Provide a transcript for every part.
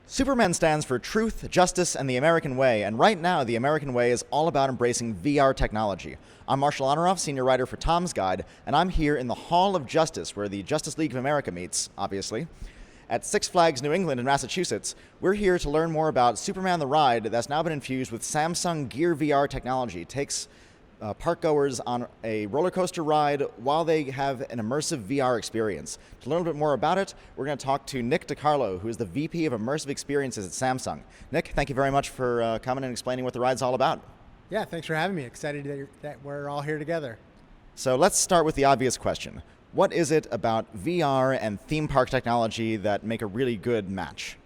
Superman stands for truth, justice, and the American way, and right now the American way is all about embracing VR technology. I'm Marshall Honoroff, senior writer for Tom's Guide, and I'm here in the Hall of Justice, where the Justice League of America meets, obviously. At Six Flags New England in Massachusetts, we're here to learn more about Superman the Ride that's now been infused with Samsung Gear VR technology. It takes park goers on a roller coaster ride while they have an immersive VR experience. To learn a bit more about it, we're going to talk to Nick DiCarlo, who is the VP of Immersive Experiences at Samsung. Nick, thank you very much for coming and explaining what the ride's all about. Yeah, thanks for having me. Excited that we're all here together. So let's start with the obvious question. What is it about VR and theme park technology that make a really good match?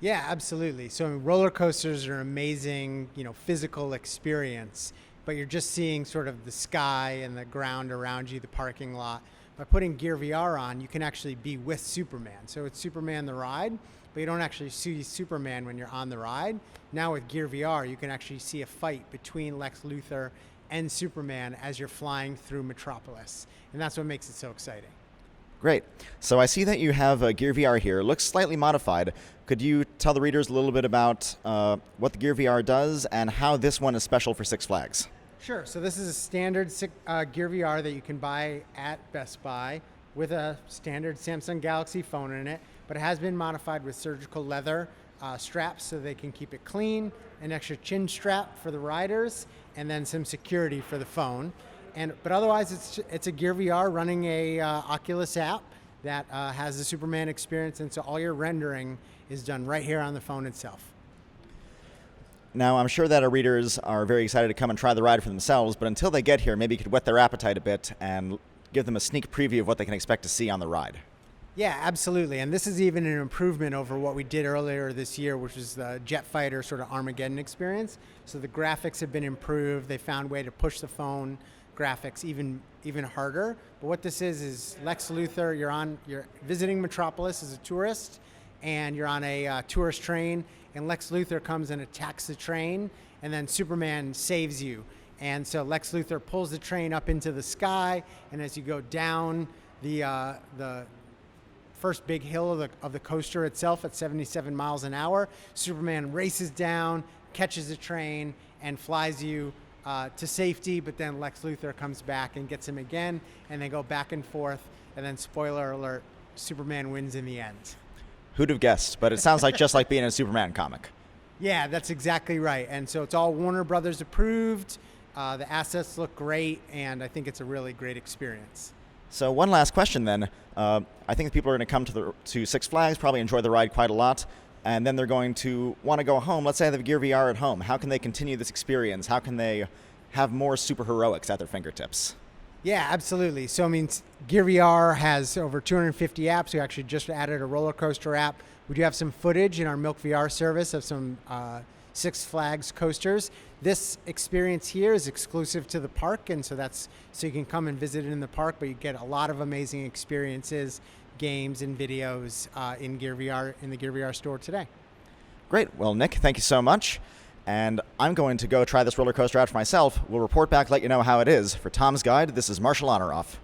Yeah, absolutely. So roller coasters are an amazing, physical experience, but you're just seeing sort of the sky and the ground around you, the parking lot. By putting Gear VR on, you can actually be with Superman. So it's Superman the ride, but you don't actually see Superman when you're on the ride. Now with Gear VR, you can actually see a fight between Lex Luthor and Superman as you're flying through Metropolis. And that's what makes it so exciting. Great. So I see that you have a Gear VR here. It looks slightly modified. Could you tell the readers a little bit about what the Gear VR does and how this one is special for Six Flags? Sure. So this is a standard Gear VR that you can buy at Best Buy with a standard Samsung Galaxy phone in it, but it has been modified with surgical leather straps so they can keep it clean, an extra chin strap for the riders, and then some security for the phone. But otherwise, it's a Gear VR running a Oculus app that has the Superman experience, and so all your rendering is done right here on the phone itself. Now, I'm sure that our readers are very excited to come and try the ride for themselves, but until they get here, maybe you could whet their appetite a bit and give them a sneak preview of what they can expect to see on the ride. Yeah, absolutely. And this is even an improvement over what we did earlier this year, which was the Jet Fighter sort of Armageddon experience. So the graphics have been improved. They found a way to push the phone graphics even harder. But what this is Lex Luthor, you're visiting Metropolis as a tourist, and you're on a tourist train, and Lex Luthor comes and attacks the train, and then Superman saves you. And so Lex Luthor pulls the train up into the sky, and as you go down the first big hill of the coaster itself at 77 miles an hour, Superman races down, catches the train, and flies you to safety, but then Lex Luthor comes back and gets him again, and they go back and forth, and then spoiler alert, Superman wins in the end. Who'd have guessed? But it sounds like just like being in a Superman comic. Yeah, that's exactly right. And so it's all Warner Brothers approved. The assets look great, and I think it's a really great experience. So one last question then. I think people are going to come to Six Flags, probably enjoy the ride quite a lot, and then they're going to want to go home. Let's say they have Gear VR at home. How can they continue this experience? How can they have more superheroics at their fingertips? Yeah, absolutely. So, Gear VR has over 250 apps. We actually just added a roller coaster app. We do have some footage in our Milk VR service of some Six Flags coasters. This experience here is exclusive to the park, and so you can come and visit it in the park, but you get a lot of amazing experiences, games, and videos in the Gear VR store today. Great. Well, Nick, thank you so much. And I'm going to go try this roller coaster out for myself. We'll report back, let you know how it is. For Tom's Guide, this is Marshall Honoroff.